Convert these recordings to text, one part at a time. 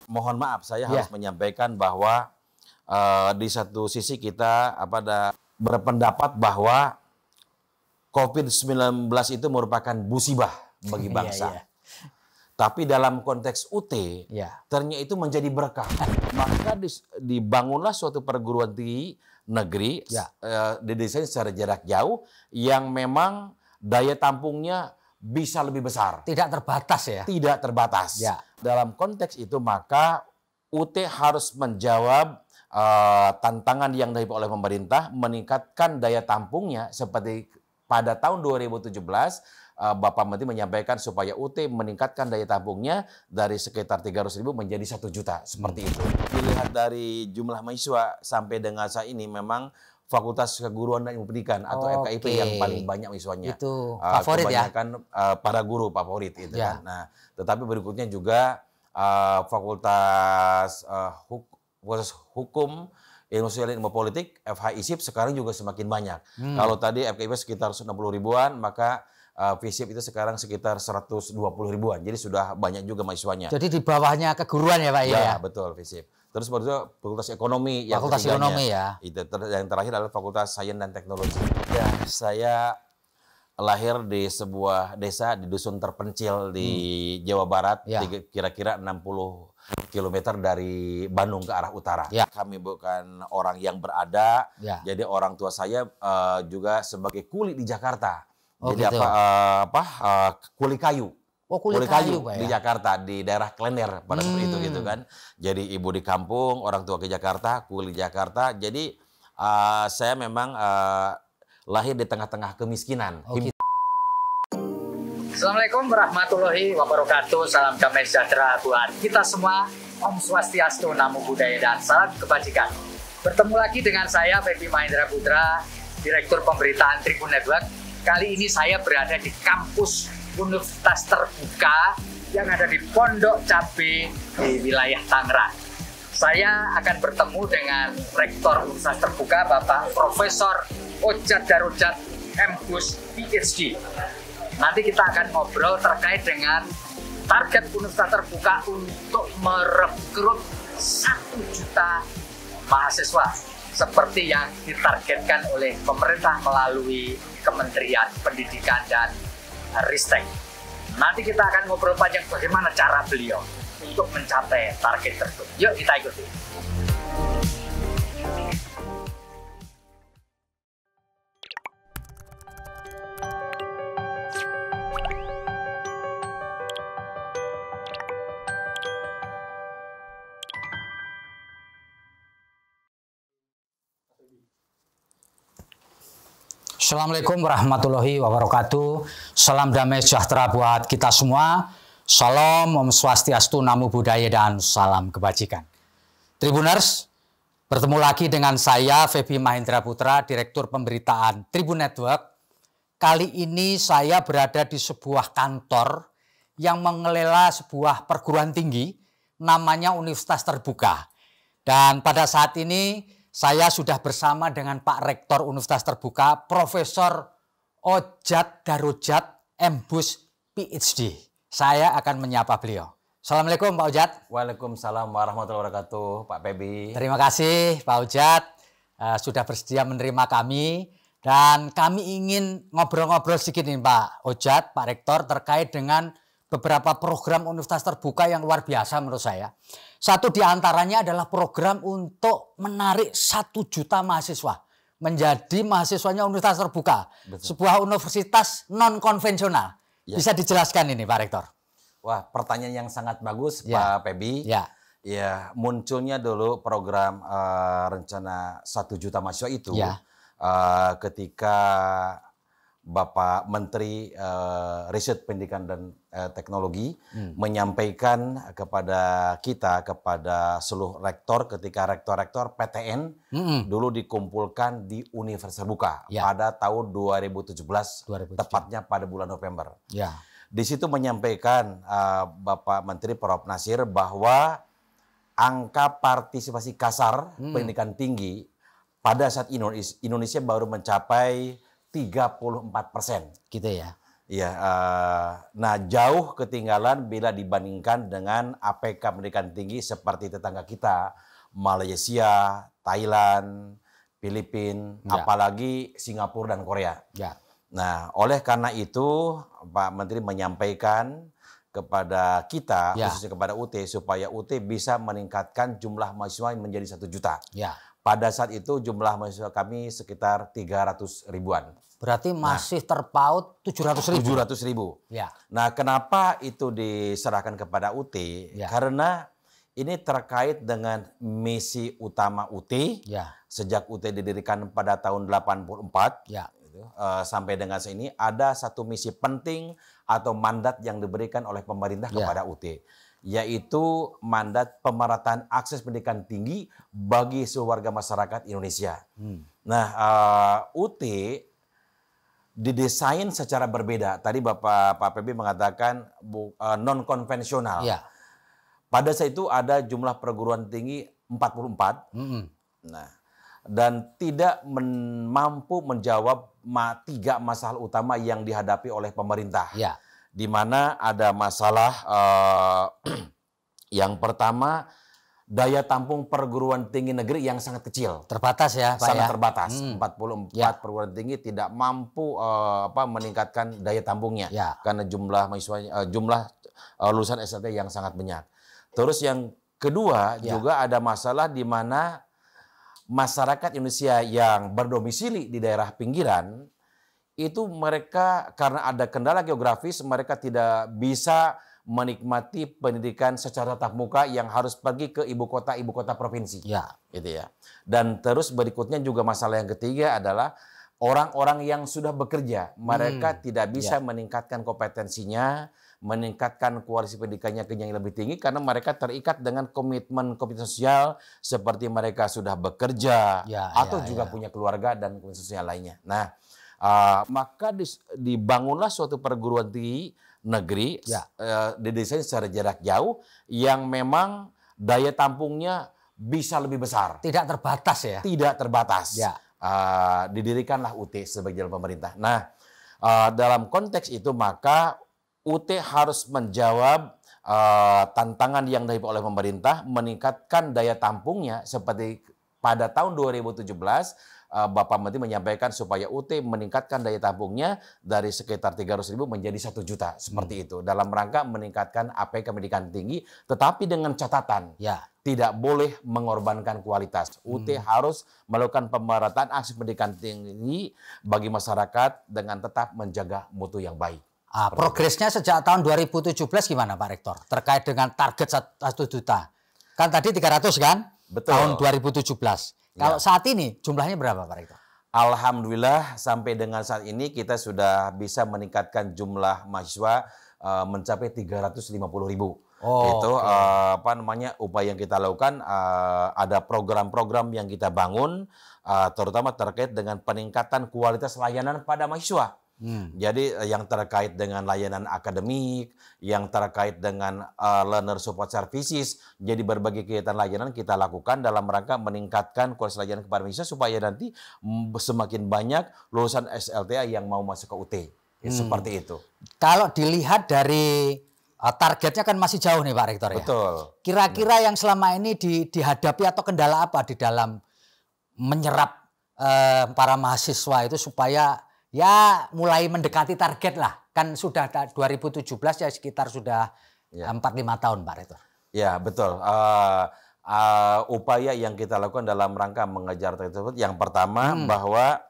Mohon maaf, saya harus menyampaikan bahwa di satu sisi kita berpendapat bahwa COVID-19 itu merupakan musibah bagi bangsa. Tapi dalam konteks UT, ternyata itu menjadi berkah. Maka dibangunlah suatu perguruan tinggi negeri, didesain secara jarak jauh, yang memang daya tampungnya bisa lebih besar. Tidak terbatas ya? Tidak terbatas. Dalam konteks itu maka UT harus menjawab tantangan yang dihadapi oleh pemerintah, meningkatkan daya tampungnya seperti pada tahun 2017, Bapak Menteri menyampaikan supaya UT meningkatkan daya tampungnya dari sekitar 300.000 menjadi 1 juta, seperti itu. Dilihat dari jumlah mahasiswa sampai dengan saat ini memang Fakultas Keguruan dan Ilmu Pendidikan atau FKIP yang paling banyak mahasiswanya. Itu favorit kebanyakan, para guru favorit itu kan. Nah, tetapi berikutnya juga Fakultas Hukum, Ilmu Sosial dan Ilmu Politik, FHISIP sekarang juga semakin banyak. Kalau tadi FKIP sekitar 60 ribuan, maka FISIP itu sekarang sekitar 120 ribuan. Jadi sudah banyak juga mahasiswanya. Jadi di bawahnya keguruan ya Pak? Ya, betul FISIP. Terus baru Fakultas Ekonomi yang Fakultas Ekonomi ya. Itu yang terakhir adalah Fakultas Sains dan Teknologi. Ya, saya lahir di sebuah desa di dusun terpencil di Jawa Barat, kira-kira 60 km dari Bandung ke arah utara. Kami bukan orang yang berada, jadi orang tua saya juga sebagai kuli di Jakarta. Jadi gitu. kuli kayu. Kuli kayu di Jakarta, di daerah Klender pada seperti itu gitu kan. Jadi ibu di kampung, orang tua ke Jakarta, kuli di Jakarta. Jadi saya memang lahir di tengah-tengah kemiskinan. Assalamualaikum warahmatullahi wabarakatuh. Salam damai sejahtera buat kita semua. Om Swastiastu, Namo Buddhaya, dan salam kebajikan. Bertemu lagi dengan saya, Feby Mahendra Putra, Direktur Pemberitaan Tribun Network. Kali ini saya berada di kampus Universitas Terbuka yang ada di Pondok Cabe di wilayah Tangerang. Saya akan bertemu dengan Rektor Universitas Terbuka, Bapak Profesor Ojat Darujat Mbus PhD. Nanti kita akan ngobrol terkait dengan target Universitas Terbuka untuk merekrut 1 juta mahasiswa seperti yang ditargetkan oleh pemerintah melalui Kementerian Pendidikan dan Ristek. Nanti kita akan ngobrol panjang bagaimana cara beliau untuk mencapai target tersebut. Yuk kita ikuti. Assalamualaikum warahmatullahi wabarakatuh. Salam damai sejahtera buat kita semua. Salam, Om Swastiastu, Namo Buddhaya, dan salam kebajikan. Tribuners, bertemu lagi dengan saya, Feby Mahendra Putra, Direktur Pemberitaan Tribun Network. Kali ini saya berada di sebuah kantor yang mengelola sebuah perguruan tinggi, namanya Universitas Terbuka. Dan pada saat ini saya sudah bersama dengan Pak Rektor Universitas Terbuka, Profesor Ojat Darujat Mbus PhD. Saya akan menyapa beliau. Assalamualaikum Pak Ojat. Waalaikumsalam warahmatullahi wabarakatuh, Pak Feby. Terima kasih Pak Ojat sudah bersedia menerima kami. Dan kami ingin ngobrol-ngobrol sedikit nih Pak Ojat, Pak Rektor, terkait dengan beberapa program Universitas Terbuka yang luar biasa menurut saya. Satu di antaranya adalah program untuk menarik 1 juta mahasiswa menjadi mahasiswanya Universitas Terbuka. Betul. Sebuah universitas non-konvensional. Bisa dijelaskan ini Pak Rektor? Wah, pertanyaan yang sangat bagus Pak Feby. Ya, munculnya dulu program rencana 1 juta mahasiswa itu ketika Bapak Menteri Riset Pendidikan dan Teknologi menyampaikan kepada kita, kepada seluruh rektor, ketika rektor-rektor PTN dulu dikumpulkan di Universitas Terbuka pada tahun 2017, tepatnya pada bulan November. Di situ menyampaikan Bapak Menteri Prof. Nasir bahwa angka partisipasi kasar pendidikan tinggi pada saat Indonesia baru mencapai 34%. Gitu ya. Iya, nah jauh ketinggalan bila dibandingkan dengan APK pendidikan tinggi seperti tetangga kita, Malaysia, Thailand, Filipina, apalagi Singapura dan Korea. Ya. Nah, oleh karena itu Pak Menteri menyampaikan kepada kita, khususnya kepada UT, supaya UT bisa meningkatkan jumlah mahasiswa menjadi 1 juta. Ya. Pada saat itu jumlah mahasiswa kami sekitar 300 ribuan. Berarti masih terpaut 700 ribu. 700 ribu. Ya. Nah, kenapa itu diserahkan kepada UT? Ya. Karena ini terkait dengan misi utama UT. Ya. Sejak UT didirikan pada tahun 84. Ya. Sampai dengan saat ini ada satu misi penting atau mandat yang diberikan oleh pemerintah kepada UT, yaitu mandat pemerataan akses pendidikan tinggi bagi seluruh warga masyarakat Indonesia. Nah, UT didesain secara berbeda. Tadi Pak PB mengatakan non konvensional. Ya. Pada saat itu ada jumlah perguruan tinggi 44. Nah, dan tidak mampu menjawab 3 masalah utama yang dihadapi oleh pemerintah. Ya. Di mana ada masalah yang pertama, daya tampung perguruan tinggi negeri yang sangat kecil. Terbatas ya, Pak. Sangat terbatas. 44 perguruan tinggi tidak mampu meningkatkan daya tampungnya. Ya. Karena jumlah mahasiswa, jumlah lulusan SLT yang sangat banyak. Terus yang kedua juga ada masalah di mana masyarakat Indonesia yang berdomisili di daerah pinggiran itu mereka karena ada kendala geografis mereka tidak bisa menikmati pendidikan secara tatap muka yang harus pergi ke ibu kota provinsi. Ya, gitu ya. Dan terus berikutnya juga masalah yang ketiga adalah orang-orang yang sudah bekerja, mereka tidak bisa meningkatkan kompetensinya, meningkatkan kualitas pendidikannya ke yang lebih tinggi karena mereka terikat dengan komitmen sosial seperti mereka sudah bekerja atau juga punya keluarga dan komitmen sosial lainnya. Nah, maka dibangunlah suatu perguruan tinggi negeri didesain secara jarak jauh yang memang daya tampungnya bisa lebih besar. Tidak terbatas ya? Tidak terbatas. Ya. Didirikanlah UT sebagai jalan pemerintah. Nah, dalam konteks itu maka UT harus menjawab tantangan yang dihadapi oleh pemerintah, meningkatkan daya tampungnya seperti pada tahun 2017 Bapak Menteri menyampaikan supaya UT meningkatkan daya tampungnya dari sekitar 300.000 menjadi 1 juta seperti itu dalam rangka meningkatkan APK pendidikan tinggi, tetapi dengan catatan tidak boleh mengorbankan kualitas. UT harus melakukan pemerataan akses pendidikan tinggi bagi masyarakat dengan tetap menjaga mutu yang baik. Progresnya sejak tahun 2017 gimana Pak Rektor? Terkait dengan target 1 juta. Kan tadi 300 kan? Betul. Tahun 2017. Kalau saat ini jumlahnya berapa Pak Rektor? Alhamdulillah sampai dengan saat ini kita sudah bisa meningkatkan jumlah mahasiswa mencapai 350.000. Itu upaya yang kita lakukan, ada program-program yang kita bangun terutama terkait dengan peningkatan kualitas layanan pada mahasiswa. Jadi yang terkait dengan layanan akademik, yang terkait dengan learner support services, jadi berbagai kegiatan layanan kita lakukan dalam rangka meningkatkan kualitas layanan kepada mahasiswa supaya nanti semakin banyak lulusan SLTA yang mau masuk ke UT. Seperti itu. Kalau dilihat dari targetnya kan masih jauh nih Pak Rektor ya. Betul. Kira-kira yang selama ini dihadapi atau kendala apa di dalam menyerap para mahasiswa itu supaya ya mulai mendekati target lah. Kan sudah 2017 ya sekitar sudah 4-5 tahun Pak Rektor. Ya betul. Upaya yang kita lakukan dalam rangka mengejar target tersebut. Yang pertama bahwa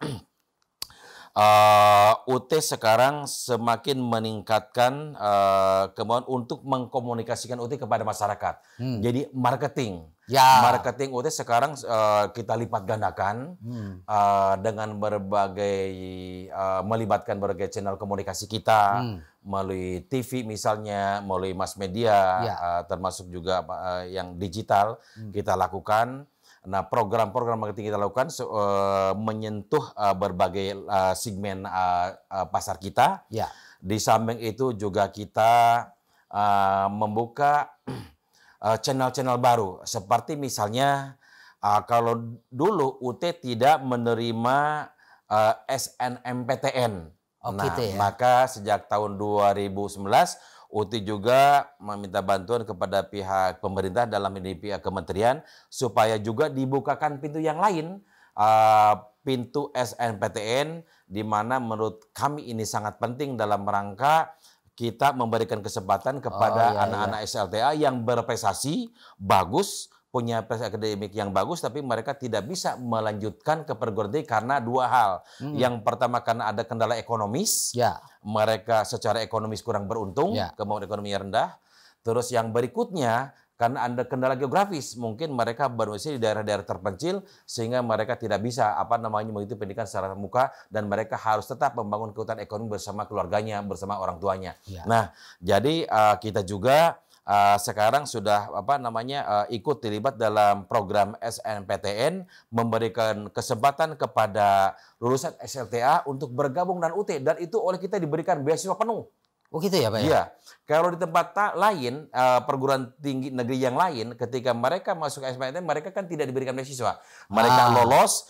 UT sekarang semakin meningkatkan kemauan untuk mengkomunikasikan UT kepada masyarakat. Jadi marketing. Marketing UT sekarang kita lipat gandakan dengan melibatkan berbagai channel komunikasi kita melalui TV misalnya, melalui mass media, termasuk juga yang digital kita lakukan. Nah, program-program marketing kita lakukan menyentuh berbagai segmen pasar kita. Di samping itu juga kita membuka channel-channel baru. Seperti misalnya kalau dulu UT tidak menerima SNMPTN. Nah, gitu ya? Maka sejak tahun 2019 UT juga meminta bantuan kepada pihak pemerintah dalam ini pihak kementerian supaya juga dibukakan pintu yang lain, pintu SNPTN, di mana menurut kami ini sangat penting dalam rangka kita memberikan kesempatan kepada anak-anak SLTA yang berprestasi bagus, punya prestasi akademik yang bagus, tapi mereka tidak bisa melanjutkan ke perguruan tinggi karena dua hal. Yang pertama karena ada kendala ekonomis, mereka secara ekonomis kurang beruntung, kemampuan ekonomi yang rendah. Terus yang berikutnya karena ada kendala geografis, mungkin mereka berdomisili di daerah-daerah terpencil sehingga mereka tidak bisa mengikuti pendidikan secara muka dan mereka harus tetap membangun keutuhan ekonomi bersama keluarganya, bersama orang tuanya. Nah, jadi kita juga sekarang sudah ikut terlibat dalam program SNPTN, memberikan kesempatan kepada lulusan SLTA untuk bergabung dengan UT, dan itu oleh kita diberikan beasiswa penuh. Oh gitu ya Pak? Iya. Kalau di tempat lain, perguruan tinggi negeri yang lain, ketika mereka masuk SNPTN, mereka kan tidak diberikan beasiswa. Mereka lolos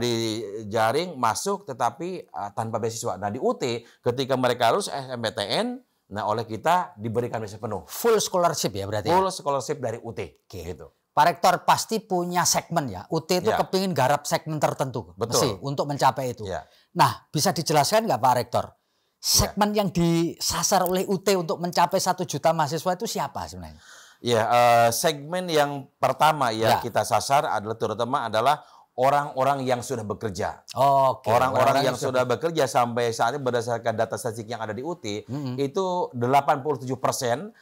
di jaring masuk, tetapi tanpa beasiswa. Nah di UT, ketika mereka lulus SNPTN, nah oleh kita diberikan beasiswa penuh. Full scholarship ya berarti? Full scholarship dari UT. Gitu. Pak Rektor pasti punya segmen ya. UT itu kepingin garap segmen tertentu. Betul. Untuk mencapai itu. Nah bisa dijelaskan nggak Pak Rektor? Segmen yang disasar oleh UT untuk mencapai 1 juta mahasiswa itu siapa sebenarnya? Ya, segmen yang pertama kita sasar terutama adalah orang-orang yang sudah bekerja. Orang-orang yang sudah bekerja sampai saat ini berdasarkan data statistik yang ada di UT, itu 87%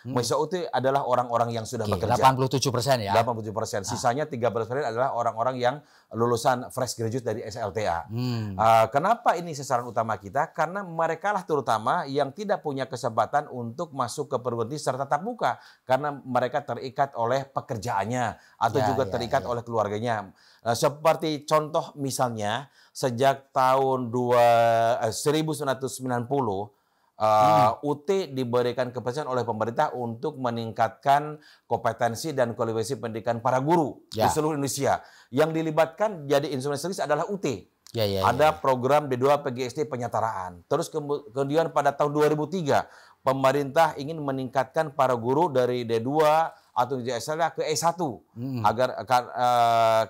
mahasiswa UT adalah orang-orang yang sudah bekerja. 87% ya? 87%. Sisanya 13% adalah orang-orang yang lulusan fresh graduate dari SLTA. Kenapa ini sasaran utama kita? Karena mereka lah terutama yang tidak punya kesempatan untuk masuk ke perguruan tinggi secara tatap muka. Karena mereka terikat oleh pekerjaannya atau juga terikat oleh keluarganya. Seperti contoh misalnya sejak tahun 1990 UT diberikan kepercayaan oleh pemerintah untuk meningkatkan kompetensi dan kualifikasi pendidikan para guru di seluruh Indonesia. Yang dilibatkan jadi instrumen strategis adalah UT. Ada program D2 PGSD penyetaraan. Terus kemudian pada tahun 2003 pemerintah ingin meningkatkan para guru dari D2 atau JSL ke E1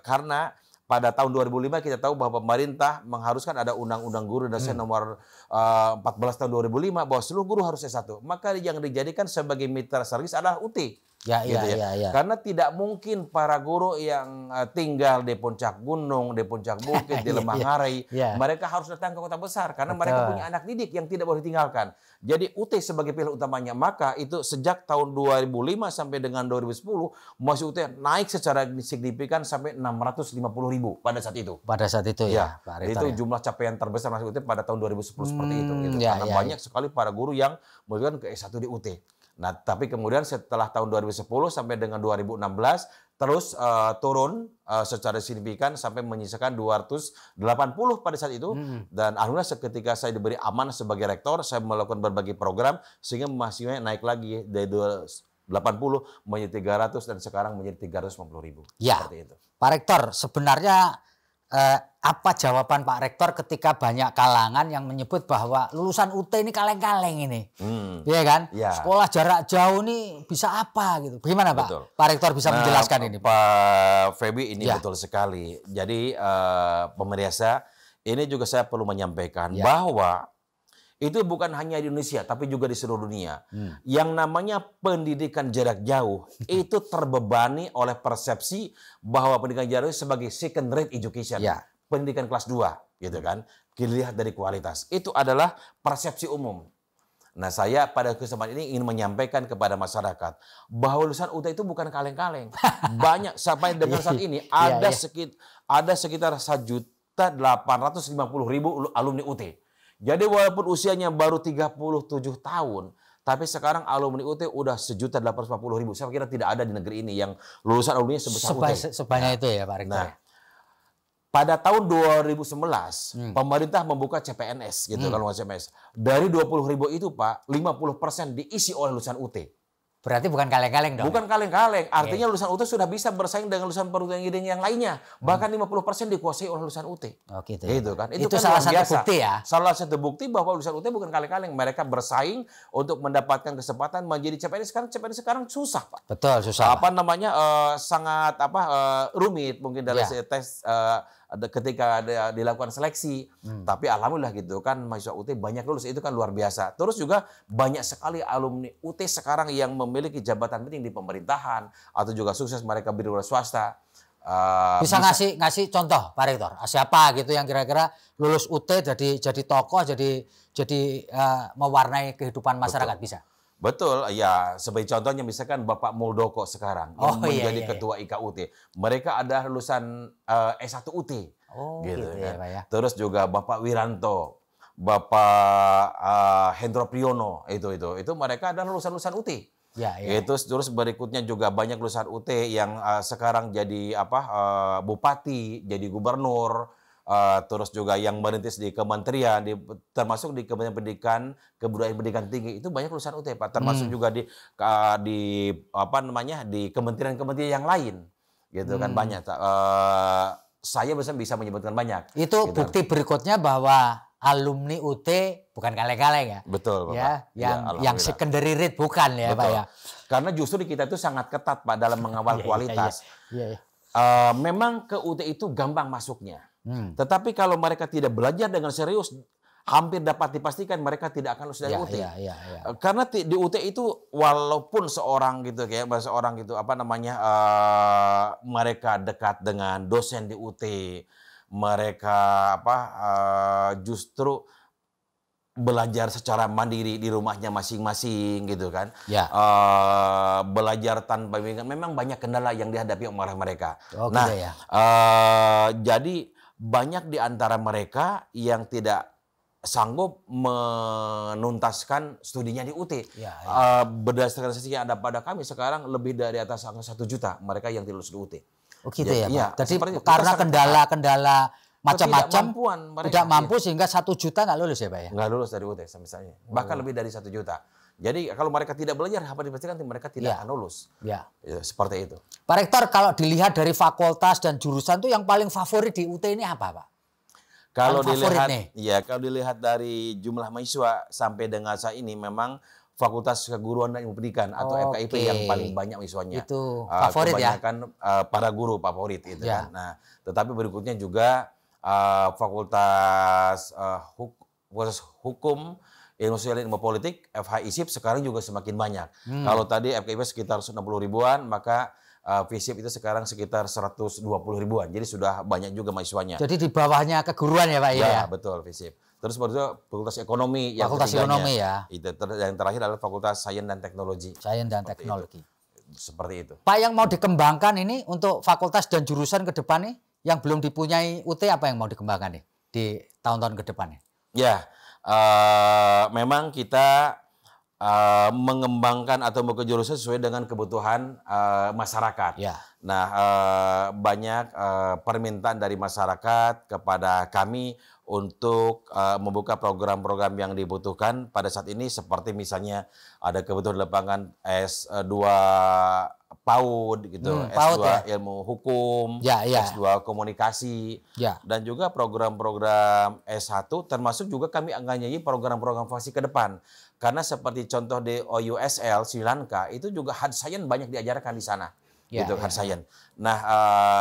karena pada tahun 2005 kita tahu bahwa pemerintah mengharuskan ada undang-undang guru dasar nomor 14 tahun 2005 bahwa seluruh guru harus S1. Maka yang dijadikan sebagai mitra strategis adalah UT. Karena tidak mungkin para guru yang tinggal di puncak gunung, di puncak bukit, di Lembah Ngarai, mereka harus datang ke kota besar karena mereka punya anak didik yang tidak boleh ditinggalkan. Jadi UT sebagai pilihan utamanya. Maka itu sejak tahun 2005 sampai dengan 2010 mahasiswa UT naik secara signifikan sampai 650.000 pada saat itu. Pada saat itu ya, Pak Rektor. Itu jumlah capaian terbesar mahasiswa UT pada tahun 2010 seperti itu. Karena banyak sekali para guru yang melakukan ke S1 di UT. Nah, tapi kemudian setelah tahun 2010 sampai dengan 2016 terus turun secara signifikan sampai menyisakan 280 pada saat itu. Dan alhamdulillah ketika saya diberi aman sebagai rektor, saya melakukan berbagai program sehingga mahasiswanya naik lagi dari 80 menjadi 300 dan sekarang menjadi 350.000. Seperti itu. Pak Rektor, sebenarnya apa jawaban Pak Rektor ketika banyak kalangan yang menyebut bahwa lulusan UT ini kaleng-kaleng ini, iya kan? Sekolah jarak jauh ini bisa apa gitu? Bagaimana Pak? Betul. Pak Rektor bisa menjelaskan ini? Pak Feby ini betul sekali. Jadi pemirsa, ini juga saya perlu menyampaikan bahwa itu bukan hanya di Indonesia, tapi juga di seluruh dunia. Yang namanya pendidikan jarak jauh itu terbebani oleh persepsi bahwa pendidikan jarak jauh sebagai second rate education, pendidikan kelas 2, gitu kan? Dilihat dari kualitas. Itu adalah persepsi umum. Nah, saya pada kesempatan ini ingin menyampaikan kepada masyarakat bahwa lulusan UT itu bukan kaleng-kaleng. Banyak sampai dengan saat ini ada sekitar 1.850.000 alumni UT. Jadi walaupun usianya baru 37 tahun, tapi sekarang alumni UT udah 1.850.000. Saya kira tidak ada di negeri ini yang lulusan alumni sebesar UT. Sebanyak itu ya Pak Rektor. Nah, pada tahun 2011 pemerintah membuka CPNS gitu kalau CPNS. Dari 20.000 itu Pak, 50% diisi oleh lulusan UT. Berarti bukan kaleng-kaleng dong? Bukan kaleng-kaleng. Artinya lulusan UT sudah bisa bersaing dengan lulusan perguruan tinggi yang lainnya. Bahkan 50% dikuasai oleh lulusan UT. Oh gitu. Gitu kan. Itu kan salah satu biasa. bukti ya? Salah satu bukti bahwa lulusan UT bukan kaleng-kaleng. Mereka bersaing untuk mendapatkan kesempatan menjadi CPNS. CPNS sekarang susah, Pak. Betul, susah. Sangat rumit mungkin dalam tes ketika ada dilakukan seleksi. Tapi alhamdulillah gitu kan, mahasiswa UT banyak lulus, itu kan luar biasa. Terus juga banyak sekali alumni UT sekarang yang memiliki jabatan penting di pemerintahan atau juga sukses mereka berwira swasta. Bisa ngasih contoh, Pak Rektor, siapa gitu yang kira-kira lulus UT jadi tokoh, jadi mewarnai kehidupan masyarakat. Betul. Bisa? Betul, ya sebagai contohnya misalkan Bapak Muldoko sekarang yang menjadi ketua IKUT. Mereka ada lulusan S1 UT. Gitu kan. Ya. Terus juga Bapak Wiranto, Bapak Hendro Priyono, itu mereka adalah lulusan UT. Itu terus berikutnya juga banyak lulusan UT yang sekarang jadi bupati, jadi gubernur. Terus juga yang merintis di kementerian, termasuk di Kementerian Pendidikan, Kebudayaan Pendidikan Tinggi, itu banyak lulusan UT, Pak. Termasuk juga di kementerian-kementerian yang lain, gitu kan banyak. Saya bisa menyebutkan banyak. Itu gitu. Bukti berikutnya bahwa alumni UT bukan kaleng-kaleng ya. Betul, Bapak. Yang secondary rate bukan ya, Pak ya. Karena justru di kita itu sangat ketat, Pak, dalam mengawal kualitas. Memang ke UT itu gampang masuknya. Tetapi kalau mereka tidak belajar dengan serius, hampir dapat dipastikan mereka tidak akan lulus dari UT. Karena di UT itu walaupun mereka dekat dengan dosen di UT, mereka justru belajar secara mandiri di rumahnya masing-masing gitu kan. Belajar tanpa bimbingan. Memang banyak kendala yang dihadapi oleh mereka. Jadi banyak di antara mereka yang tidak sanggup menuntaskan studinya di UT. Berdasarkan statistik yang ada pada kami sekarang lebih dari atas angka 1 juta mereka yang lulus di UT. Oh gitu ya, Pak. Jadi karena kendala-kendala macam-macam tidak mampu sehingga 1 juta nggak lulus ya, Pak ya? Nggak lulus dari UT misalnya. Bahkan lebih dari 1 juta. Jadi kalau mereka tidak belajar, apa dipastikan mereka tidak akan lulus. Seperti itu. Pak Rektor, kalau dilihat dari fakultas dan jurusan itu yang paling favorit di UT ini apa, Pak? Kalau dilihat dari jumlah mahasiswa sampai dengan saat ini memang Fakultas Keguruan dan Ilmu Pendidikan atau FKIP yang paling banyak mahasiswanya. Itu favorit kebanyakan para guru favorit itu kan. Nah, tetapi berikutnya juga Fakultas Hukum, Ilmu Sosial dan Ilmu Politik, FH-ISIP sekarang juga semakin banyak. Kalau tadi FKIP sekitar 160 ribuan, maka FISIP itu sekarang sekitar 120 ribuan. Jadi sudah banyak juga mahasiswanya. Jadi di bawahnya keguruan ya, Pak? Ya, betul, FISIP. Terus baru Fakultas Ekonomi yang Fakultas Ekonomi ya. Yang terakhir adalah Fakultas Sains dan Teknologi. Sains dan Teknologi. Seperti itu. Pak, yang mau dikembangkan ini untuk fakultas dan jurusan ke depan nih, yang belum dipunyai UT apa yang mau dikembangkan nih di tahun-tahun ke depan nih? Ya, memang kita mengembangkan atau membuka jurusan sesuai dengan kebutuhan masyarakat. Nah, banyak permintaan dari masyarakat kepada kami untuk membuka program-program yang dibutuhkan pada saat ini, seperti misalnya ada kebutuhan lapangan S2 PAUD gitu, S2 ilmu hukum, S2 komunikasi, dan juga program-program S1, termasuk juga kami akan nyanyi program-program vokasi ke depan. Karena seperti contoh di OUSL Sri Lanka itu juga hard science banyak diajarkan di sana, hard science. Nah,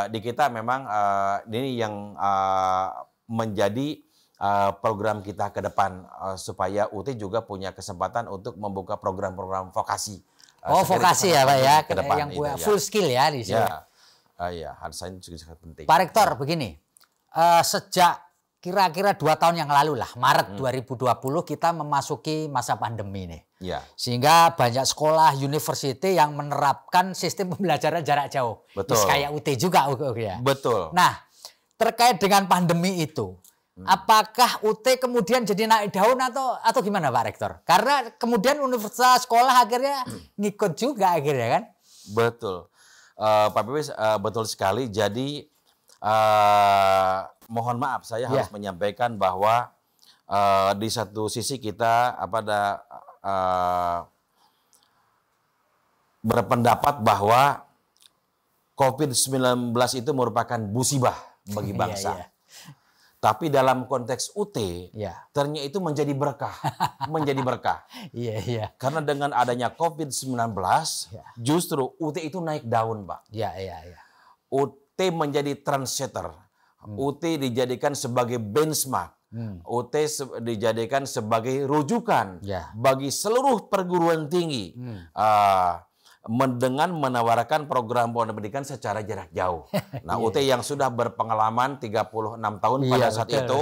di kita memang ini yang menjadi program kita ke depan supaya UT juga punya kesempatan untuk membuka program-program vokasi. Vokasi ya, Pak ya, ke depan, yang punya full skill ya di sini. Hard science juga sangat penting. Pak Rektor, begini, sejak kira-kira 2 tahun yang lalu lah, Maret 2020 kita memasuki masa pandemi nih. Sehingga banyak sekolah, university yang menerapkan sistem pembelajaran jarak jauh. Betul. Kayak UT juga ya. Betul. Nah, terkait dengan pandemi itu, apakah UT kemudian jadi naik daun atau gimana, Pak Rektor? Karena kemudian universitas sekolah akhirnya ngikut juga akhirnya kan? Betul. Pak Pepes, betul sekali. Jadi mohon maaf saya harus menyampaikan bahwa di satu sisi kita berpendapat bahwa COVID-19 itu merupakan musibah bagi bangsa. Iya. Tapi dalam konteks UT, ternyata itu menjadi berkah. Menjadi berkah. Iya. Karena dengan adanya COVID-19, justru UT itu naik daun, Pak. Iya. UT menjadi trendsetter. UT dijadikan sebagai benchmark. UT dijadikan sebagai rujukan bagi seluruh perguruan tinggi. Dengan menawarkan program pendidikan secara jarak jauh. Nah, UT yang sudah berpengalaman 36 tahun pada saat itu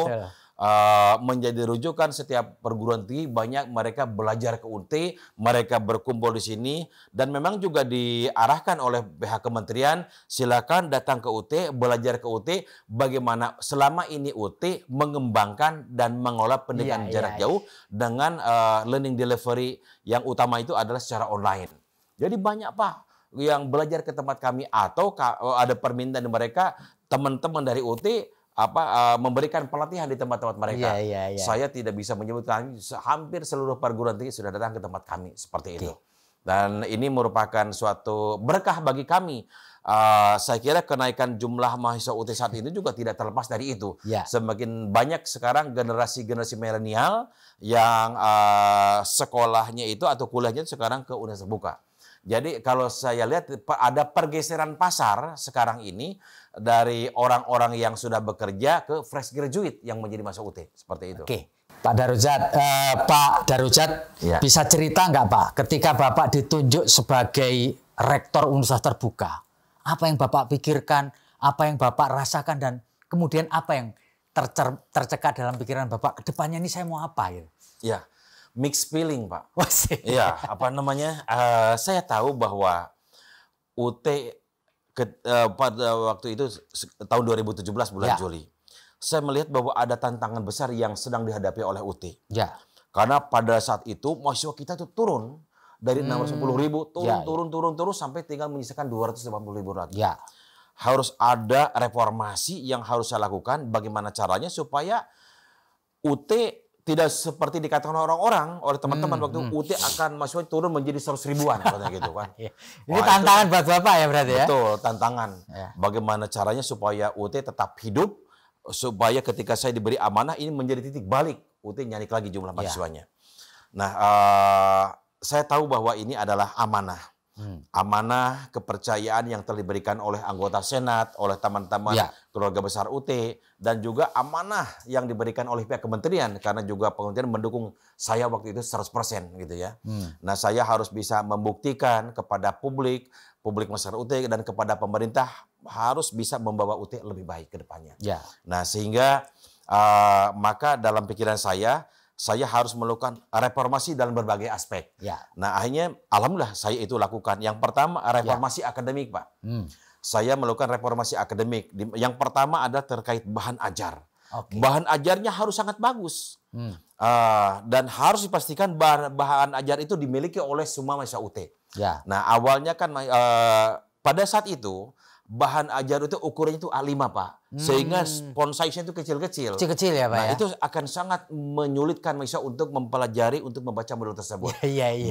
menjadi rujukan setiap perguruan tinggi. Banyak mereka belajar ke UT, mereka berkumpul di sini, dan memang juga diarahkan oleh pihak kementerian, silakan datang ke UT, belajar ke UT, bagaimana selama ini UT mengembangkan dan mengolah pendidikan jarak jauh dengan learning delivery yang utama itu adalah secara online. Jadi banyak Pak yang belajar ke tempat kami atau ada permintaan dari mereka, teman-teman dari UT memberikan pelatihan di tempat-tempat mereka. Saya tidak bisa menyebutkan, hampir seluruh perguruan tinggi sudah datang ke tempat kami seperti itu. Dan ini merupakan suatu berkah bagi kami. Saya kira kenaikan jumlah mahasiswa UT saat ini juga tidak terlepas dari itu. Semakin banyak sekarang generasi-generasi milenial yang sekolahnya itu atau kuliahnya sekarang ke universitas terbuka. Jadi kalau saya lihat ada pergeseran pasar sekarang ini dari orang-orang yang sudah bekerja ke fresh graduate yang menjadi mahasiswa UT seperti itu. Oke, Pak Darujat, bisa cerita nggak Pak, ketika Bapak ditunjuk sebagai rektor universitas terbuka, apa yang Bapak pikirkan, apa yang Bapak rasakan, dan kemudian apa yang tercekat dalam pikiran Bapak, kedepannya ini saya mau apa gitu? Ya. Mixed feeling, Pak. Iya, saya tahu bahwa UT pada waktu itu tahun 2017 bulan Juli. Saya melihat bahwa ada tantangan besar yang sedang dihadapi oleh UT. Karena pada saat itu mahasiswa kita itu turun dari 610.000 turun sampai tinggal menyisakan 280.000 lagi. Harus ada reformasi yang harus saya lakukan, bagaimana caranya supaya UT tidak seperti dikatakan orang-orang oleh teman-teman waktu UT akan mahasiswa turun menjadi 100.000-an katanya gitu kan. Ini tantangan buat Bapak ya berarti ya? Betul, tantangan. Bagaimana caranya supaya UT tetap hidup, supaya ketika saya diberi amanah ini menjadi titik balik UT nyanik lagi jumlah mahasiswanya. Nah, saya tahu bahwa ini adalah amanah. Amanah kepercayaan yang telah diberikan oleh anggota Senat, oleh teman-teman keluarga besar UT, dan juga amanah yang diberikan oleh pihak kementerian, karena juga kementerian mendukung saya waktu itu 100% gitu ya. Nah, saya harus bisa membuktikan kepada publik masyarakat UT dan kepada pemerintah harus bisa membawa UT lebih baik ke depannya. Nah, sehingga maka dalam pikiran saya harus melakukan reformasi dalam berbagai aspek. Nah, akhirnya alhamdulillah saya itu lakukan. Yang pertama reformasi akademik, Pak. Saya melakukan reformasi akademik. Yang pertama adalah terkait bahan ajar. Bahan ajarnya harus sangat bagus. Dan harus dipastikan bahan ajar itu dimiliki oleh semua mahasiswa UT. Nah, awalnya kan pada saat itu bahan ajar itu ukurannya itu A5, Pak. Sehingga font size-nya itu kecil-kecil. Kecil-kecil ya, Pak. Nah, itu akan sangat menyulitkan mahasiswa untuk mempelajari, untuk membaca modul tersebut.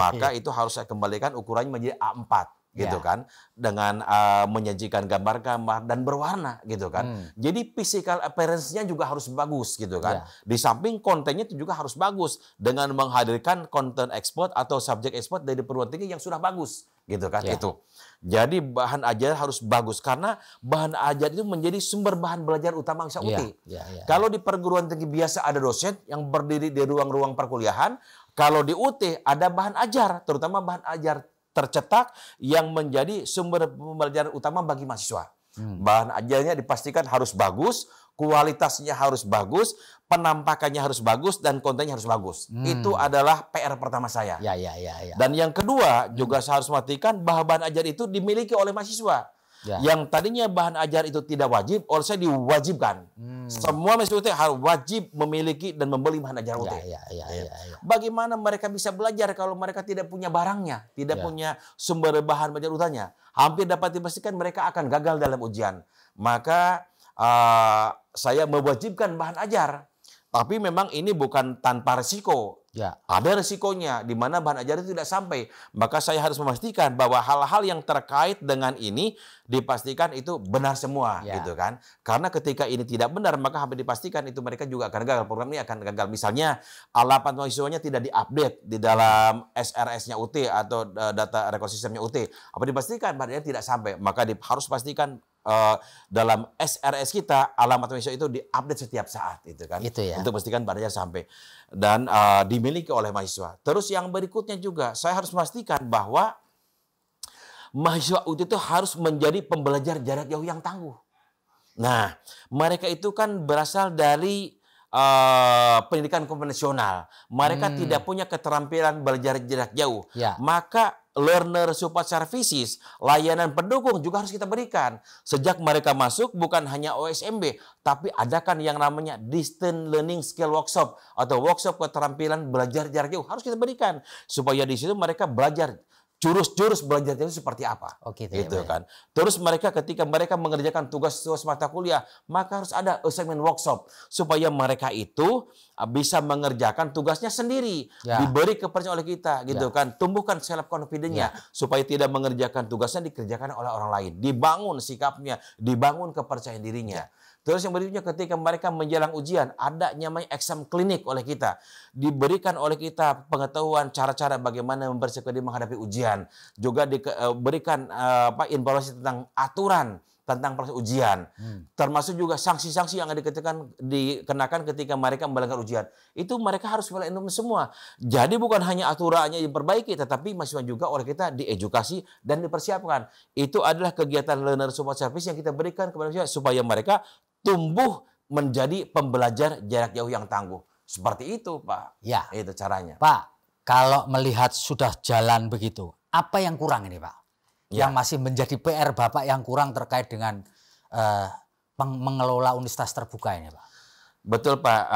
Maka itu harus saya kembalikan ukurannya menjadi A4 gitu kan. Dengan menyajikan gambar-gambar dan berwarna gitu kan. Jadi physical appearance-nya juga harus bagus gitu kan. Di samping kontennya itu juga harus bagus dengan menghadirkan konten ekspor atau subjek ekspor dari perguruan tinggi yang sudah bagus gitu kan itu. Jadi bahan ajar harus bagus karena bahan ajar itu menjadi sumber bahan belajar utama mahasiswa UT. Kalau di perguruan tinggi biasa ada dosen yang berdiri di ruang-ruang perkuliahan, kalau di UT ada bahan ajar, terutama bahan ajar tercetak yang menjadi sumber pembelajaran utama bagi mahasiswa. Bahan ajarnya dipastikan harus bagus, kualitasnya harus bagus, penampakannya harus bagus, dan kontennya harus bagus. Itu adalah PR pertama saya. Dan yang kedua juga saya harus memastikan bahan ajar itu dimiliki oleh mahasiswa. Yang tadinya bahan ajar itu tidak wajib, oleh saya diwajibkan. Semua mahasiswa UT harus wajib memiliki dan membeli bahan ajar UT. Bagaimana mereka bisa belajar kalau mereka tidak punya barangnya, tidak punya sumber bahan belajar utanya? Hampir dapat dipastikan mereka akan gagal dalam ujian. Maka saya mewajibkan bahan ajar. Tapi memang ini bukan tanpa risiko. Ada resikonya di mana bahan ajar itu tidak sampai. Maka saya harus memastikan bahwa hal-hal yang terkait dengan ini dipastikan itu benar semua, gitu kan. Karena ketika ini tidak benar, maka hampir dipastikan itu mereka juga akan gagal. Program ini akan gagal. Misalnya alamat mahasiswanya tidak diupdate di dalam SRS-nya UT atau data ekosistemnya UT. Apa dipastikan bahan ajar tidak sampai. Maka harus pastikan dalam SRS kita alamat mahasiswa itu diupdate setiap saat, itu kan, untuk memastikan bahannya sampai dan dimiliki oleh mahasiswa. Terus yang berikutnya juga saya harus memastikan bahwa mahasiswa UT itu harus menjadi pembelajar jarak jauh yang tangguh. Nah, mereka itu kan berasal dari pendidikan konvensional. Mereka tidak punya keterampilan belajar jarak jauh. Maka learner support services, layanan pendukung juga harus kita berikan. Sejak mereka masuk bukan hanya OSMB, tapi adakan yang namanya Distance Learning Skill Workshop atau workshop keterampilan belajar jarak jauh harus kita berikan supaya di situ mereka belajar jurus-jurus belajar itu seperti apa, gitu kan. Terus mereka ketika mereka mengerjakan tugas mata kuliah, maka harus ada assignment workshop supaya mereka itu bisa mengerjakan tugasnya sendiri, diberi kepercayaan oleh kita, gitu kan. Tumbuhkan self confidence-nya supaya tidak mengerjakan tugasnya dikerjakan oleh orang lain, dibangun sikapnya, dibangun kepercayaan dirinya. Terus yang berikutnya ketika mereka menjelang ujian, ada namanya exam klinik oleh kita. Diberikan oleh kita pengetahuan cara-cara bagaimana mempersiapkan diri menghadapi ujian. Juga diberikan informasi tentang aturan tentang proses ujian. Termasuk juga sanksi-sanksi yang dikenakan ketika mereka melanggar ujian. Itu mereka harus melakukan semua. Jadi bukan hanya aturannya diperbaiki, tetapi mahasiswa juga oleh kita diedukasi dan dipersiapkan. Itu adalah kegiatan learner support service yang kita berikan kepada mahasiswa supaya mereka tumbuh menjadi pembelajar jarak jauh yang tangguh. Seperti itu, Pak. Itu caranya. Pak, kalau melihat sudah jalan begitu, apa yang kurang ini, Pak? Yang masih menjadi PR Bapak yang kurang terkait dengan mengelola universitas terbuka ini, Pak? Betul, Pak.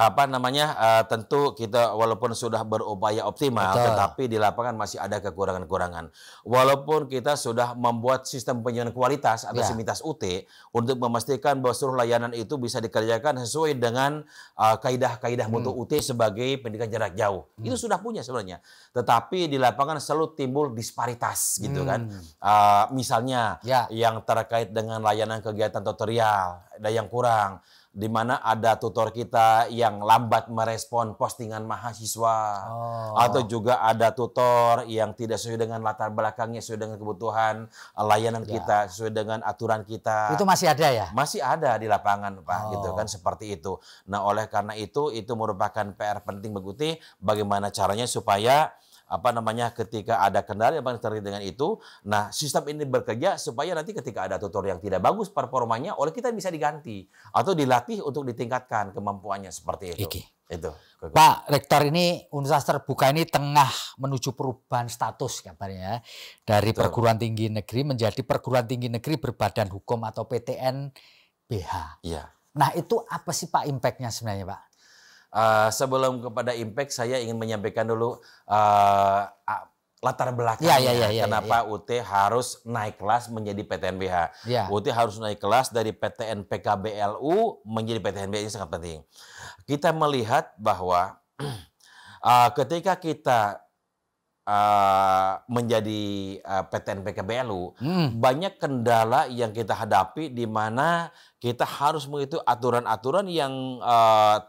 Tentu kita walaupun sudah berupaya optimal, tetapi di lapangan masih ada kekurangan-kekurangan. Walaupun kita sudah membuat sistem penjualan kualitas atau Sivitas UT untuk memastikan bahwa seluruh layanan itu bisa dikerjakan sesuai dengan kaidah-kaidah mutu UT sebagai pendidikan jarak jauh. Itu sudah punya sebenarnya. Tetapi di lapangan selalu timbul disparitas, gitu kan. Misalnya yang terkait dengan layanan kegiatan tutorial, ada yang kurang. Di mana ada tutor kita yang lambat merespon postingan mahasiswa, atau juga ada tutor yang tidak sesuai dengan latar belakangnya, sesuai dengan kebutuhan layanan kita, sesuai dengan aturan kita. Itu masih ada ya? Masih ada di lapangan, Pak, gitu kan, seperti itu. Nah, oleh karena itu merupakan PR penting bagi UT, bagaimana caranya supaya ketika ada kendala yang terkait dengan itu, nah sistem ini bekerja supaya nanti ketika ada tutor yang tidak bagus performanya, oleh kita bisa diganti atau dilatih untuk ditingkatkan kemampuannya seperti itu. Itu. Pak Rektor, ini universitas terbuka ini tengah menuju perubahan status kabarnya dari perguruan tinggi negeri menjadi perguruan tinggi negeri berbadan hukum atau PTN-BH. Nah, itu apa sih Pak impact-nya sebenarnya, Pak? Sebelum kepada impact, saya ingin menyampaikan dulu latar belakangnya kenapa UT harus naik kelas menjadi PTN-BH. UT harus naik kelas dari PTN PKBLU menjadi PTN-BH, ini sangat penting. Kita melihat bahwa ketika kita menjadi PTN PKBLU, banyak kendala yang kita hadapi di mana kita harus mengikuti aturan-aturan yang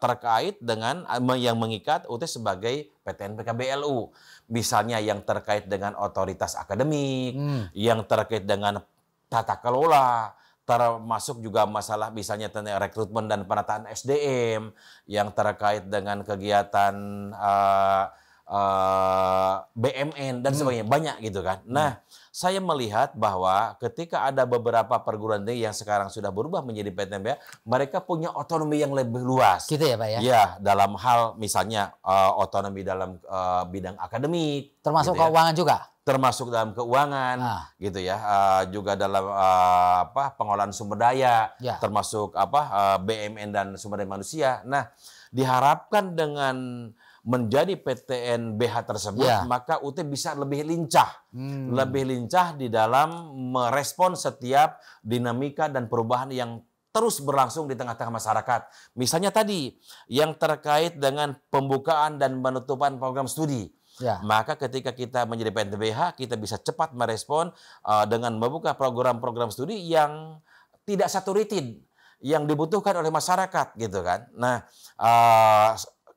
terkait dengan yang mengikat UT sebagai PTN PKBLU. Misalnya yang terkait dengan otoritas akademik, yang terkait dengan tata kelola, termasuk juga masalah misalnya tentang rekrutmen dan penataan SDM, yang terkait dengan kegiatan BMN dan sebagainya, banyak gitu kan. Nah, saya melihat bahwa ketika ada beberapa perguruan tinggi yang sekarang sudah berubah menjadi PTN-BH, mereka punya otonomi yang lebih luas. Gitu ya, Pak ya? Ya, dalam hal misalnya otonomi dalam bidang akademik. Termasuk gitu keuangan juga? Termasuk dalam keuangan, gitu ya. Juga dalam pengolahan sumber daya, termasuk BMN dan sumber daya manusia. Nah, diharapkan dengan menjadi PTN-BH tersebut, maka UT bisa lebih lincah. Lebih lincah di dalam merespon setiap dinamika dan perubahan yang terus berlangsung di tengah-tengah masyarakat. Misalnya tadi yang terkait dengan pembukaan dan penutupan program studi. Ya. Maka ketika kita menjadi PTNBH, kita bisa cepat merespon dengan membuka program-program studi yang tidak saturated, yang dibutuhkan oleh masyarakat, gitu kan. Nah,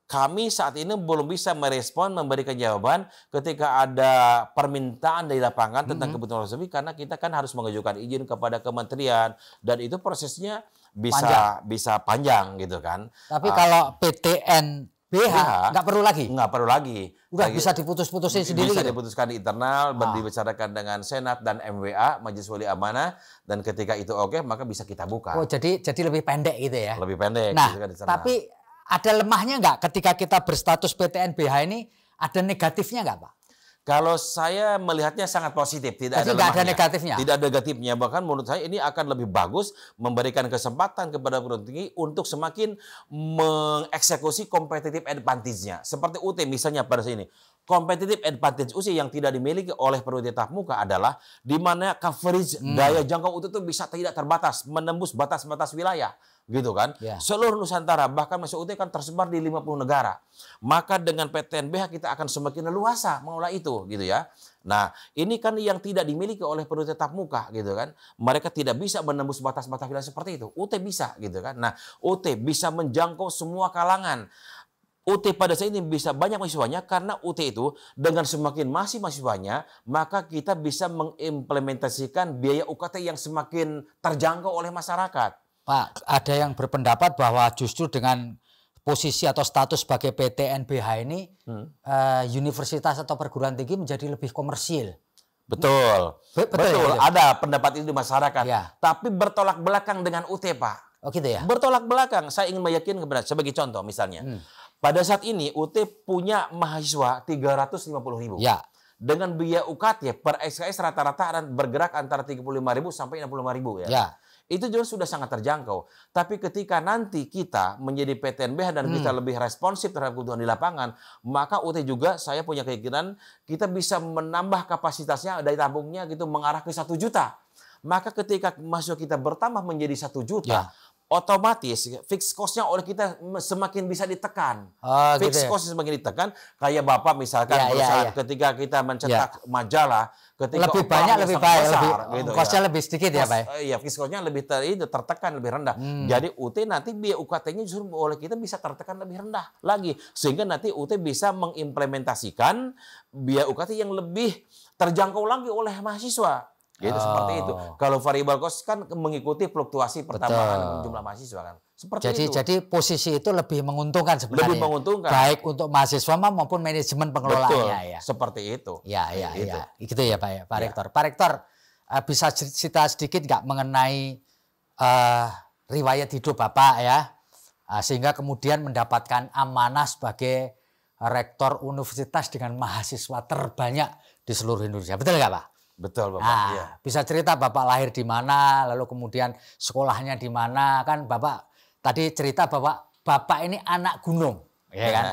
kami saat ini belum bisa merespon, memberikan jawaban ketika ada permintaan dari lapangan tentang kebutuhan tersebut, karena kita kan harus mengajukan izin kepada kementerian dan itu prosesnya bisa panjang gitu kan. Tapi kalau PTNBH nggak perlu lagi? Nggak perlu lagi. Udah bisa diputus-putusin sendiri? Bisa diputuskan di internal, dibicarakan dengan Senat dan MWA, Majelis Wali Amanah, dan ketika itu oke, maka bisa kita buka. Oh, jadi lebih pendek gitu ya? Lebih pendek. Nah, gitu kan, tapi ada lemahnya nggak ketika kita berstatus PTNBH ini, ada negatifnya nggak Pak? Kalau saya melihatnya sangat positif, tidak ada lemahnya. Ada negatifnya? Tidak ada negatifnya, bahkan menurut saya ini akan lebih bagus memberikan kesempatan kepada perguruan tinggi untuk semakin mengeksekusi competitive advantage-nya. Seperti UT misalnya pada sini. Competitive advantage UT yang tidak dimiliki oleh perguruan tinggi tatap muka adalah di mana coverage daya jangkau UT itu bisa tidak terbatas, menembus batas-batas wilayah. Gitu kan, seluruh Nusantara, bahkan masuk UT kan tersebar di 50 negara. Maka dengan PTNBH kita akan semakin leluasa mengelola itu, gitu ya. Nah, ini kan yang tidak dimiliki oleh perguruan tatap muka, gitu kan. Mereka tidak bisa menembus batas-batas wilayah seperti itu. UT bisa, gitu kan. Nah, UT bisa menjangkau semua kalangan. UT pada saat ini bisa banyak mahasiswanya karena UT itu dengan semakin masih mahasiswanya, maka kita bisa mengimplementasikan biaya UKT yang semakin terjangkau oleh masyarakat. Pak, ada yang berpendapat bahwa justru dengan posisi atau status sebagai PTNBH ini, universitas atau perguruan tinggi menjadi lebih komersil. Betul. Betul. Ya, ada pendapat itu di masyarakat. Ya. Tapi bertolak belakang dengan UT, Pak. Oh gitu ya? Bertolak belakang. Saya ingin meyakinkan kepada, sebagai contoh misalnya. Pada saat ini UT punya mahasiswa 350.000. Ya. Dengan biaya UKT per SKS rata-rata bergerak antara 35.000 sampai 65.000 ya. Ya. Itu juga sudah sangat terjangkau. Tapi ketika nanti kita menjadi PTNBH dan kita lebih responsif terhadap kebutuhan di lapangan, maka UT juga saya punya keyakinan kita bisa menambah kapasitasnya dari tabungnya gitu mengarah ke 1 juta. Maka ketika mahasiswa kita bertambah menjadi 1 juta, otomatis fixed cost-nya oleh kita semakin bisa ditekan. Fixed cost semakin ditekan. Kayak Bapak misalkan perusahaan ketika kita mencetak majalah, ketika lebih banyak lebih baik, gitu, cost-nya lebih sedikit ya Pak. Iya, fixed cost-nya lebih tertekan lebih rendah. Jadi UT nanti biaya UKT-nya justru oleh kita bisa tertekan lebih rendah lagi, sehingga nanti UT bisa mengimplementasikan biaya UKT yang lebih terjangkau lagi oleh mahasiswa. Gitu, seperti itu. Kalau variable cost kan mengikuti fluktuasi pertambahan jumlah mahasiswa kan. Seperti itu. Jadi posisi itu lebih menguntungkan sebenarnya. Lebih menguntungkan. Baik untuk mahasiswa maupun manajemen pengelolaannya ya. Seperti itu. Ya. Gitu ya Pak ya, Pak Rektor. Pak Rektor, bisa cerita sedikit nggak mengenai riwayat hidup Bapak ya, sehingga kemudian mendapatkan amanah sebagai rektor universitas dengan mahasiswa terbanyak di seluruh Indonesia. Betul nggak Pak? Betul Bapak. Bisa cerita Bapak lahir di mana, lalu kemudian sekolahnya di mana, kan Bapak tadi cerita bahwa Bapak ini anak gunung, ya kan?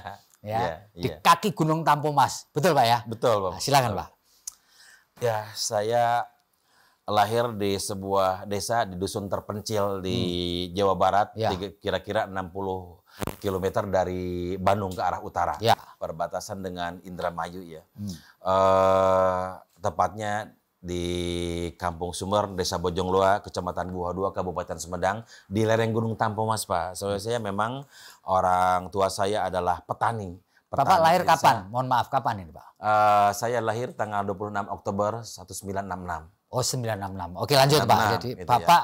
Di kaki Gunung Tampomas, betul Pak ya? Betul Bapak. Silakan Pak. Ya, saya lahir di sebuah desa di dusun terpencil di Jawa Barat, kira-kira 60 km dari Bandung ke arah utara, perbatasan dengan Indramayu ya. Tepatnya di Kampung Sumber, Desa Bojongloa, Kecamatan Buah II, Kabupaten Sumedang, di lereng Gunung Tampomas, Pak. Saya memang orang tua saya adalah petani. Bapak lahir kapan? Mohon maaf, kapan ini Pak? Saya lahir tanggal 26 Oktober 1966. Oh 966. Oke lanjut Pak. Jadi Bapak,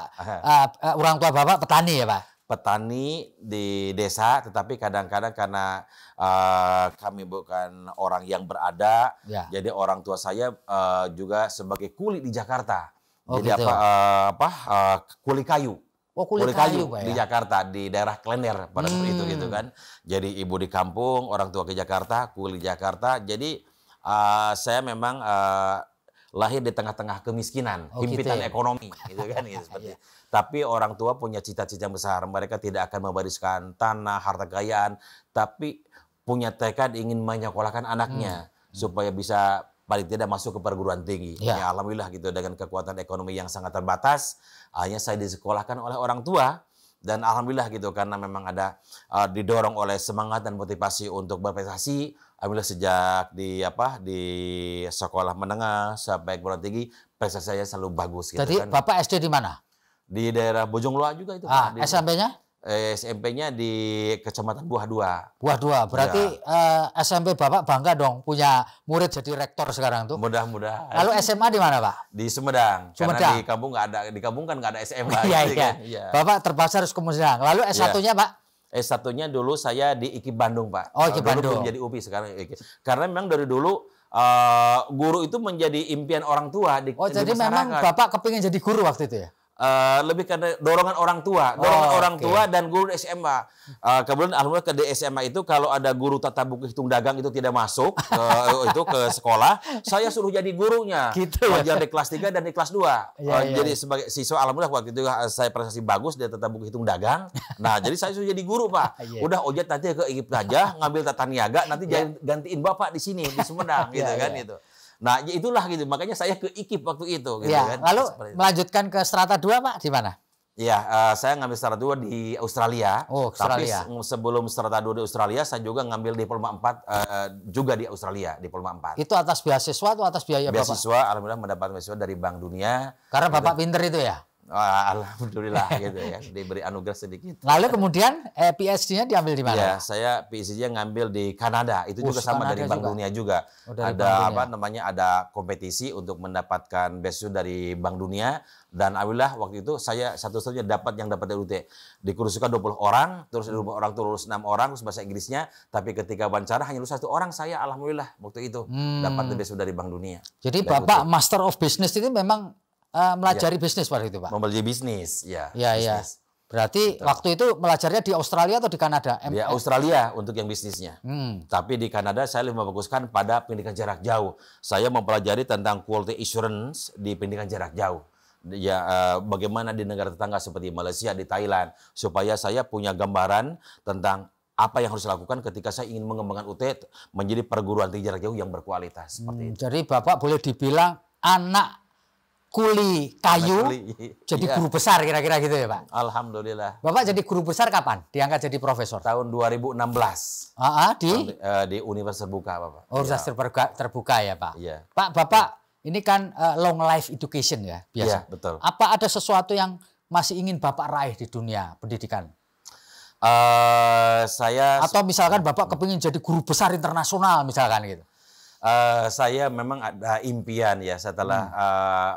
orang tua Bapak petani ya Pak? Petani di desa, tetapi kadang-kadang karena kami bukan orang yang berada, jadi orang tua saya juga sebagai kuli di Jakarta. Jadi gitu. Kuli kayu. Oh, kuli kayu di Jakarta, di daerah Klender pada seperti itu gitu kan. Jadi ibu di kampung, orang tua ke Jakarta, kuli di Jakarta. Jadi saya memang lahir di tengah-tengah kemiskinan, himpitan ekonomi, gitu kan, gitu, seperti. Tapi orang tua punya cita-cita besar. Mereka tidak akan mewariskan tanah, harta kekayaan, tapi punya tekad ingin menyekolahkan anaknya supaya bisa paling tidak masuk ke perguruan tinggi. Ya alhamdulillah gitu, dengan kekuatan ekonomi yang sangat terbatas, akhirnya saya disekolahkan oleh orang tua Dan alhamdulillah gitu karena memang ada didorong oleh semangat dan motivasi untuk berprestasi. Alhamdulillah sejak di sekolah menengah sampai perguruan tinggi prestasi saya selalu bagus gitu. Jadi kan. Bapak SD di mana? Di daerah Bojongloa juga itu. SMP-nya? SMP-nya di Kecamatan Buah Dua. Buah Dua, berarti SMP Bapak bangga dong punya murid jadi rektor sekarang tuh. Mudah-mudahan. Lalu SMA di mana Pak? Di Sumedang. Karena di kampung kan nggak ada SMA. Iya. Bapak terpaksa harus ke Sumedang. Lalu S1-nya Pak? S1-nya dulu saya di IKIP Bandung Pak. Oh, IKIP Bandung. Dulu menjadi UPI sekarang IKIP. Karena memang dari dulu guru itu menjadi impian orang tua di jadi masyarakat. memang Bapak kepingin jadi guru waktu itu ya? Lebih karena dorongan orang tua, tua dan guru di SMA. Kemudian alhamdulillah di SMA itu kalau ada guru tata buku hitung dagang itu tidak masuk ke sekolah, saya suruh jadi gurunya. Gitu ya? Di kelas 3 dan di kelas 2. Jadi sebagai siswa alhamdulillah waktu itu saya prestasi bagus di tata buku hitung dagang. Nah, jadi saya suruh jadi guru, Pak. Udah Ojat nanti ke IKIP aja ngambil tata niaga, nanti gantiin Bapak di sini di Sumedang gitu kan itu. Nah, itulah gitu. Makanya saya ke IKIP waktu itu. Gitu kan. Lalu melanjutkan ke strata 2, Pak, di mana? Iya, saya ngambil strata 2 di Australia. Oh, Australia. Tapi sebelum strata 2 di Australia, saya juga ngambil diploma 4 juga di Australia, diploma 4. Itu atas beasiswa atau atas biaya Bapak? Beasiswa, alhamdulillah mendapat beasiswa dari Bank Dunia. Karena Bapak pinter itu ya? Alhamdulillah gitu ya, diberi anugerah sedikit. Lalu kemudian PhD-nya diambil di mana? Ya, saya PhD-nya ngambil di Kanada. Itu juga sama dari Bank Dunia juga. Ada kompetisi untuk mendapatkan beasiswa dari Bank Dunia dan alhamdulillah waktu itu saya satu-satunya yang dapat dari UT. Dikursuskan 20 orang, terus 20 orang lulus 6 orang terus bahasa Inggrisnya, tapi ketika wawancara hanya lulus 1 orang saya alhamdulillah waktu itu dapat beasiswa dari Bank Dunia. Jadi Bapak Master of Business ini memang melajari bisnis pada itu Pak? Mempelajari bisnis, ya. Iya. Berarti waktu itu melajarinya di Australia atau di Kanada? Di Australia untuk yang bisnisnya. Tapi di Kanada saya lebih memfokuskan pada pendidikan jarak jauh. Saya mempelajari tentang quality assurance di pendidikan jarak jauh. Ya, bagaimana di negara tetangga seperti Malaysia, di Thailand, supaya saya punya gambaran tentang apa yang harus dilakukan ketika saya ingin mengembangkan UT menjadi perguruan tinggi jarak jauh yang berkualitas. Seperti itu. Jadi Bapak boleh dibilang anak kuli kayu jadi guru besar kira-kira gitu ya Pak? Alhamdulillah. Bapak jadi guru besar kapan? Diangkat jadi profesor? Tahun 2016. Di Universitas Terbuka Bapak. Universitas Terbuka ya Pak? Iya. Pak, Bapak ini kan long life education ya biasa? Iya, betul. Apa ada sesuatu yang masih ingin Bapak raih di dunia pendidikan? Atau misalkan Bapak kepingin jadi guru besar internasional misalkan gitu? Saya memang ada impian ya setelah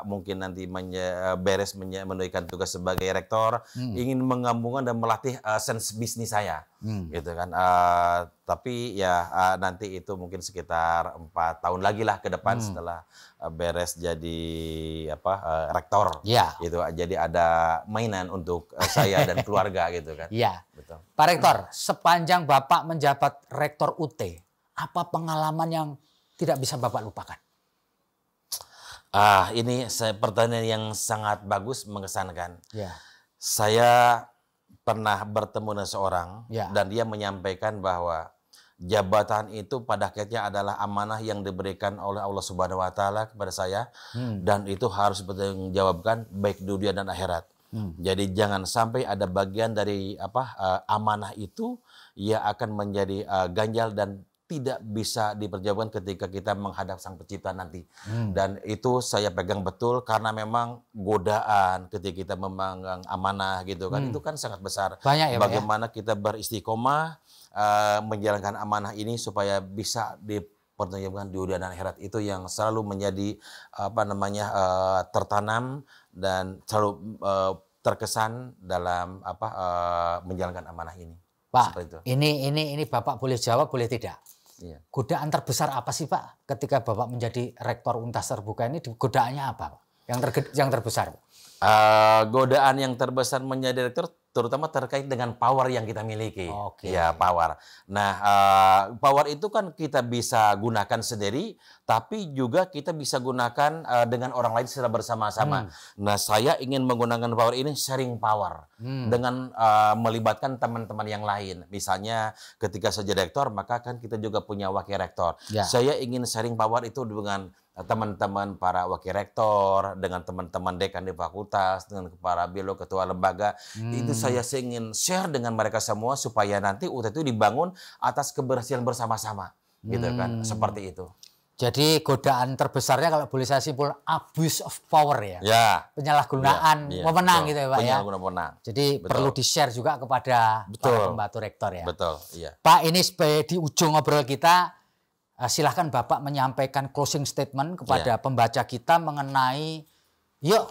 mungkin nanti menunaikan tugas sebagai rektor, ingin menggabungkan dan melatih sense bisnis saya, gitu kan. Tapi ya nanti itu mungkin sekitar 4 tahun lagi lah ke depan setelah beres jadi rektor. Ya. Gitu. Jadi ada mainan untuk saya dan keluarga gitu kan. Iya. Betul. Pak Rektor, sepanjang Bapak menjabat rektor UT, apa pengalaman yang tidak bisa Bapak lupakan? Ini pertanyaan yang sangat bagus, mengesankan. Ya. Saya pernah bertemu dengan seorang dan dia menyampaikan bahwa jabatan itu pada akhirnya adalah amanah yang diberikan oleh Allah Subhanahu wa taala kepada saya dan itu harus bertanggungjawabkan baik dunia dan akhirat. Jadi jangan sampai ada bagian dari amanah itu ya akan menjadi ganjal dan tidak bisa diperjawabkan ketika kita menghadap Sang Pencipta nanti. Dan itu saya pegang betul karena memang godaan ketika kita memegang amanah gitu kan, itu kan sangat besar. Banyak ya, bagaimana kita beristiqomah menjalankan amanah ini supaya bisa dipertanggungjawabkan di dunia dan akhirat. Itu yang selalu menjadi tertanam dan selalu terkesan dalam menjalankan amanah ini. Pak, ini Bapak boleh jawab, boleh tidak? Iya. Godaan terbesar apa sih Pak ketika Bapak menjadi rektor Universitas Terbuka ini? Godaannya apa Pak? Yang terbesar? Godaan yang terbesar menjadi rektor terutama terkait dengan power yang kita miliki. Ya, power. Nah, power itu kan kita bisa gunakan sendiri, tapi juga kita bisa gunakan dengan orang lain secara bersama-sama. Nah, saya ingin menggunakan power ini sharing power dengan melibatkan teman-teman yang lain. Misalnya ketika saya jadi rektor, maka kan kita juga punya wakil rektor. Saya ingin sharing power itu dengan teman-teman para wakil rektor, dengan teman-teman dekan di fakultas, dengan para biro ketua lembaga. Itu saya ingin share dengan mereka semua supaya nanti UT itu dibangun atas keberhasilan bersama-sama. Gitu kan, seperti itu. Jadi godaan terbesarnya kalau boleh saya simpul abuse of power ya. Penyalahgunaan wewenang gitu ya Pak ya. Jadi perlu di-share juga kepada para pembantu rektor ya. Betul, iya. Pak, ini di ujung ngobrol kita silahkan Bapak menyampaikan closing statement kepada pembaca kita mengenai yuk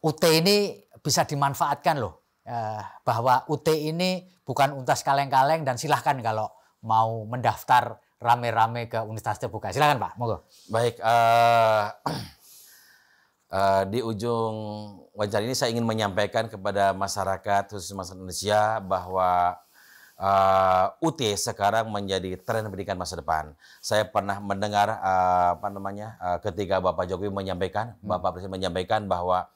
UT ini bisa dimanfaatkan loh. Bahwa UT ini bukan untas kaleng-kaleng dan silahkan kalau mau mendaftar rame-rame ke Universitas Terbuka. Silakan Pak, monggo. Baik, di ujung wawancara ini saya ingin menyampaikan kepada masyarakat, khusus masyarakat Indonesia, bahwa UT sekarang menjadi tren pendidikan masa depan. Saya pernah mendengar ketika Bapak Jokowi menyampaikan, Bapak Presiden menyampaikan bahwa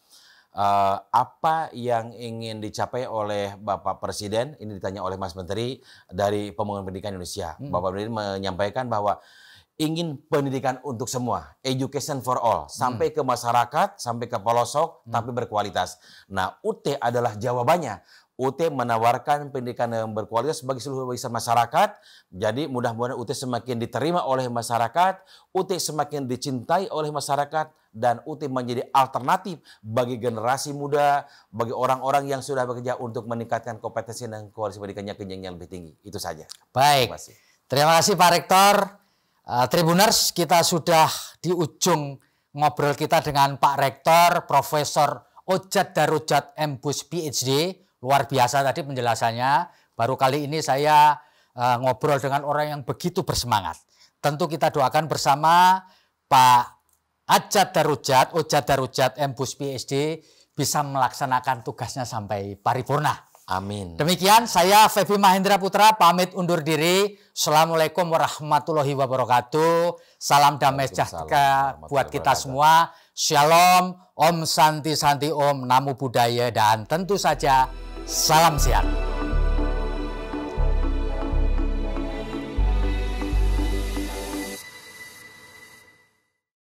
apa yang ingin dicapai oleh Bapak Presiden, ini ditanya oleh Mas Menteri dari Pembangunan Pendidikan Indonesia. Bapak Presiden menyampaikan bahwa ingin pendidikan untuk semua, education for all, sampai ke masyarakat, sampai ke pelosok, tapi berkualitas. Nah, UT adalah jawabannya. UT menawarkan pendidikan yang berkualitas bagi seluruh lapisan masyarakat. Jadi mudah-mudahan UT semakin diterima oleh masyarakat, UT semakin dicintai oleh masyarakat, dan UT menjadi alternatif bagi generasi muda, bagi orang-orang yang sudah bekerja untuk meningkatkan kompetensi dan kualitas pendidikannya ke jenjang yang lebih tinggi. Itu saja. Baik, terima kasih Pak Rektor. Tribuners, kita sudah di ujung ngobrol kita dengan Pak Rektor, Profesor Ojat Darujat MBus PhD. Luar biasa tadi penjelasannya. Baru kali ini saya ngobrol dengan orang yang begitu bersemangat. Tentu kita doakan bersama Pak Ojat Darujat MBus PhD bisa melaksanakan tugasnya sampai paripurna. Amin. Demikian saya Feby Mahendra Putra pamit undur diri. Assalamualaikum warahmatullahi wabarakatuh. Salam damai sejahtera buat kita semua. Shalom, Om Santi Santi Om, Namo Buddhaya, dan tentu saja salam sehat.